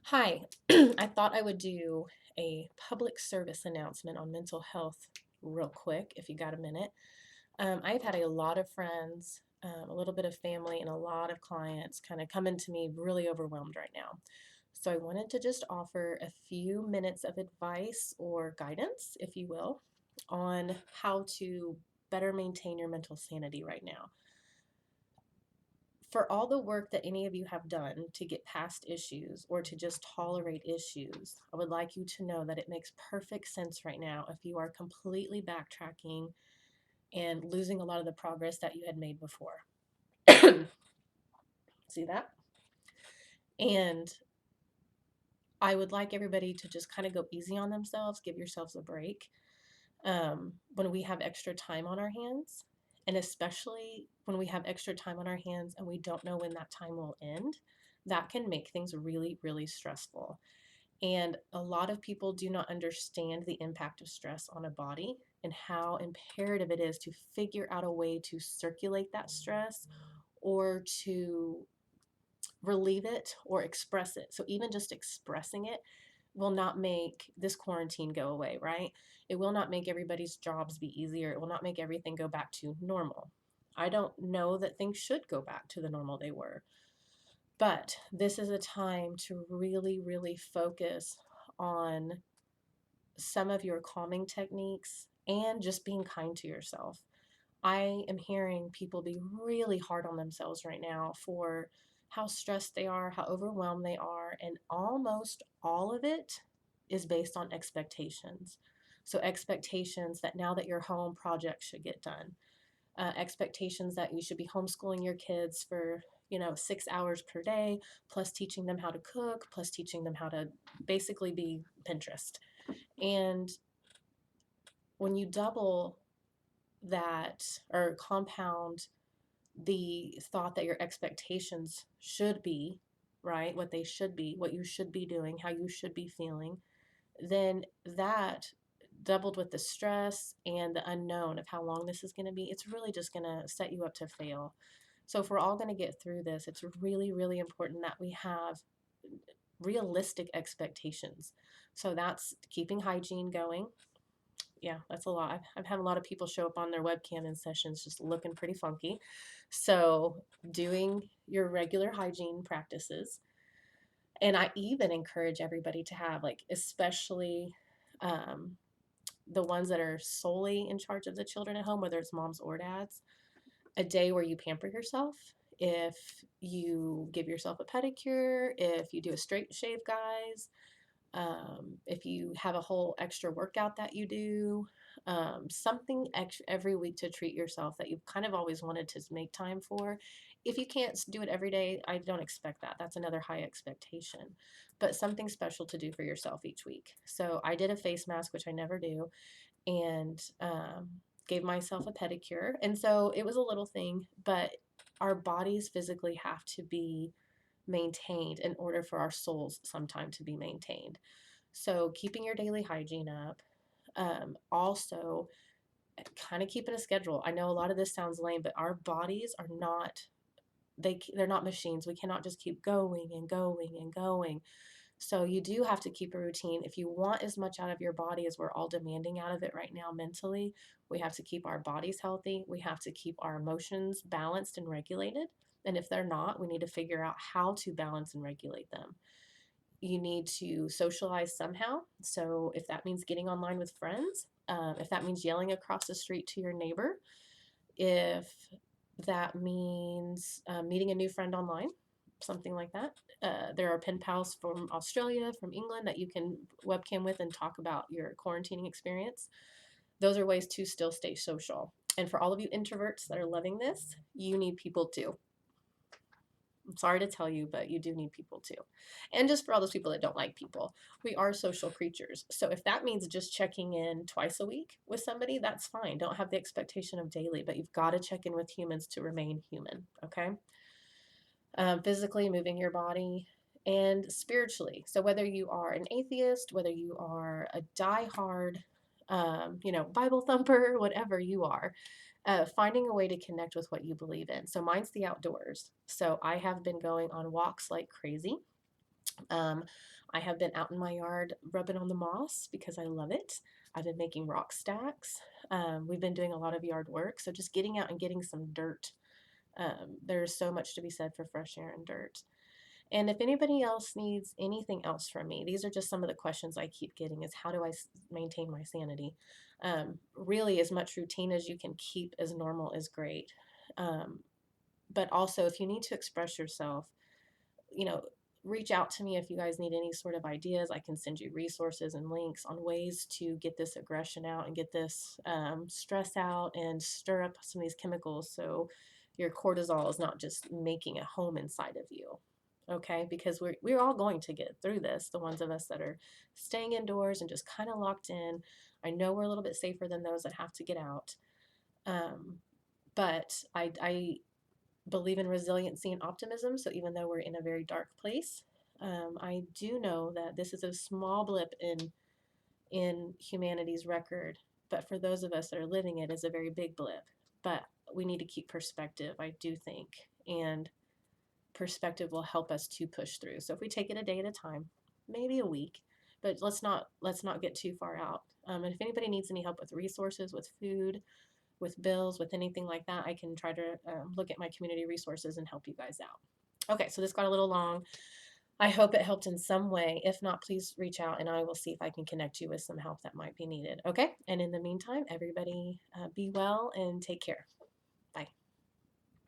Hi, I thought I would do a public service announcement on mental health real quick, if you got a minute. I've had a lot of friends, a little bit of family, and a lot of clients kind of coming to me really overwhelmed right now. So I wanted to just offer a few minutes of advice or guidance, if you will, on how to better maintain your mental sanity right now. For all the work that any of you have done to get past issues or to just tolerate issues, I would like you to know that it makes perfect sense right now if you are completely backtracking and losing a lot of the progress that you had made before. See that? And I would like everybody to just kind of go easy on themselves, give yourselves a break when we have extra time on our hands. And especially when we have extra time on our hands and we don't know when that time will end, that can make things really, really stressful. And a lot of people do not understand the impact of stress on a body and how imperative it is to figure out a way to circulate that stress or to relieve it or express it. So, even just expressing it will not make this quarantine go away, right? It will not make everybody's jobs be easier. It will not make everything go back to normal. I don't know that things should go back to the normal they were. But this is a time to really, really focus on some of your calming techniques and just being kind to yourself. I am hearing people be really hard on themselves right now for how stressed they are, how overwhelmed they are, and almost all of it is based on expectations. So, expectations that now that you're home, projects should get done, expectations that you should be homeschooling your kids for 6 hours per day, plus teaching them how to cook, plus teaching them how to basically be Pinterest. And when you double that or compound the thought that your expectations should be, right, what they should be, what you should be doing, how you should be feeling, then that doubled with the stress and the unknown of how long this is going to be, it's really just going to set you up to fail. So, if we're all going to get through this, it's really, really important that we have realistic expectations. So, that's keeping hygiene going. Yeah, that's a lot. I've had a lot of people show up on their webcam in sessions just looking pretty funky. So, doing your regular hygiene practices. And I even encourage everybody to have, like, especially um, the ones that are solely in charge of the children at home, whether it's moms or dads, a day where you pamper yourself. If you give yourself a pedicure, if you do a straight shave, guys, if you have a whole extra workout that you do, something extra every week to treat yourself that you've kind of always wanted to make time for. If you can't do it every day, I don't expect that. That's another high expectation. But something special to do for yourself each week. So I did a face mask, which I never do, and gave myself a pedicure. And so it was a little thing, but our bodies physically have to be maintained in order for our souls sometime to be maintained. So keeping your daily hygiene up, also kind of keeping a schedule. I know a lot of this sounds lame, but our bodies are not they're not machines. We cannot just keep going and going and going. So you do have to keep a routine. If you want as much out of your body as we're all demanding out of it right now mentally, we have to keep our bodies healthy. We have to keep our emotions balanced and regulated. And if they're not, we need to figure out how to balance and regulate them. You need to socialize somehow. So if that means getting online with friends, if that means yelling across the street to your neighbor, if that means meeting a new friend online, something like that. There are pen pals from Australia, from England that you can webcam with and talk about your quarantining experience. Those are ways to still stay social. And for all of you introverts that are loving this, you need people too. I'm sorry to tell you, but you do need people too. And just for all those people that don't like people, we are social creatures. So if that means just checking in twice a week with somebody, that's fine. Don't have the expectation of daily, but you've got to check in with humans to remain human, okay? Physically moving your body and spiritually. So whether you are an atheist, whether you are a diehard, Bible thumper, whatever you are, finding a way to connect with what you believe in. So mine's the outdoors. So I have been going on walks like crazy. Um, I have been out in my yard rubbing on the moss because I love it. I've been making rock stacks. We've been doing a lot of yard work, so just getting out and getting some dirt. There's so much to be said for fresh air and dirt. And if anybody else needs anything else from me, these are just some of the questions I keep getting is how do I maintain my sanity? Really, as much routine as you can keep as normal is great. Um, but also, if you need to express yourself, you know, reach out to me if you guys need any sort of ideas. I can send you resources and links on ways to get this aggression out and get this stress out and stir up some of these chemicals so your cortisol is not just making a home inside of you. Okay, because we're all going to get through this. The ones of us that are staying indoors and just kind of locked in. I know we're a little bit safer than those that have to get out. Um, but I believe in resiliency and optimism. So even though we're in a very dark place, I do know that this is a small blip in humanity's record. But for those of us that are living it, is a very big blip. But we need to keep perspective, I do think, and perspective will help us to push through. So if we take it a day at a time, maybe a week, but let's not get too far out. And if anybody needs any help with resources, with food, with bills, with anything like that, I can try to look at my community resources and help you guys out. Okay, so this got a little long. I hope it helped in some way. If not, please reach out and I will see if I can connect you with some help that might be needed. Okay, and in the meantime, everybody be well and take care.